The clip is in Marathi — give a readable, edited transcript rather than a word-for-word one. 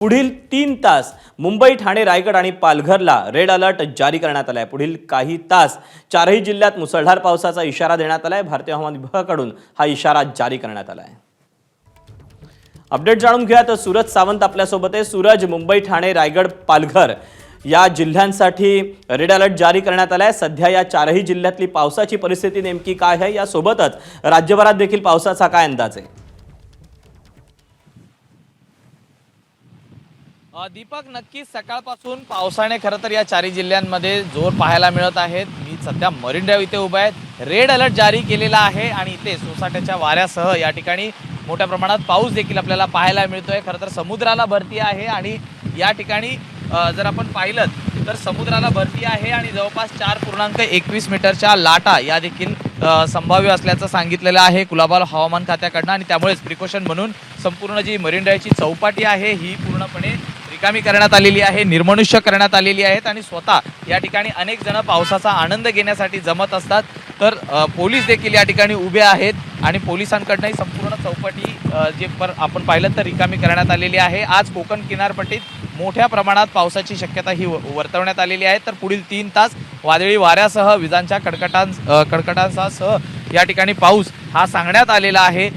पुढील 3 तास मुंबई, ठाणे, रायगड आणि पालघरला रेड अलर्ट जारी करण्यात आला आहे। पुढील काही तास चारही जिल्ह्यात मुसळधार पावसाचा इशारा देण्यात आला आहे। भारतीय हवामान विभागाकडून हा इशारा जारी करण्यात आला आहे। अपडेट जाणून घेऊया तर सूरज सावंत आपल्या सोबत आहे। सूरज, मुंबई, ठाणे, रायगड, पालघर या जिल्ह्यांसाठी रेड अलर्ट जारी करण्यात आला आहे। सध्या या चारही जिल्ह्यातली पावसाची परिस्थिती नेमकी काय आहे, यासोबतच राज्यभरात देखील पावसाचा काय अंदाज आहे? दीपक, नक्कीच सकाळपासून पावसाने खरं तर या चारही जिल्ह्यांमध्ये जोर पाहायला मिळत आहेत। मी सध्या मरीन ड्राईव्ह इथे उभा आहे। रेड अलर्ट जारी केलेला आहे आणि इथे सोसाट्याच्या वाऱ्यासह या ठिकाणी मोठ्या प्रमाणात पाऊस देखील आपल्याला पाहायला मिळतोय। खरं तर समुद्राला भरती आहे आणि या ठिकाणी जर आपण पाहिलं तर समुद्राला भरती आहे आणि जवळपास 4.21 मीटरच्या लाटा या देखील संभाव्य असल्याचं सांगितलेलं आहे कुलाबा हवामान खात्याकडनं। आणि त्यामुळेच प्रिकॉशन म्हणून संपूर्ण जी मरीन ड्राईव्हची चौपाटी आहे ही पूर्णपणे रिकामी करण्यात आलेली आहे, निर्मनुष्य करण्यात आलेली आहेत आणि स्वतः या ठिकाणी अनेक जण पावसाचा आनंद घेण्यासाठी जमत असतात। तर पोलीस देखील या ठिकाणी उभे आहेत आणि पोलिसांकडनंही संपूर्ण चौपाटी जे आपण पाहिलं तर रिकामी करण्यात आलेली आहे। आज कोकण किनारपट्टीत मोठ्या प्रमाणात पावसाची शक्यता ही वर्तवण्यात आलेली आहे। तर पुढील 3 तास वादळी वाऱ्यासह विजांच्या कडकडाटांसह या ठिकाणी पाऊस हा सांगण्यात आलेला आहे।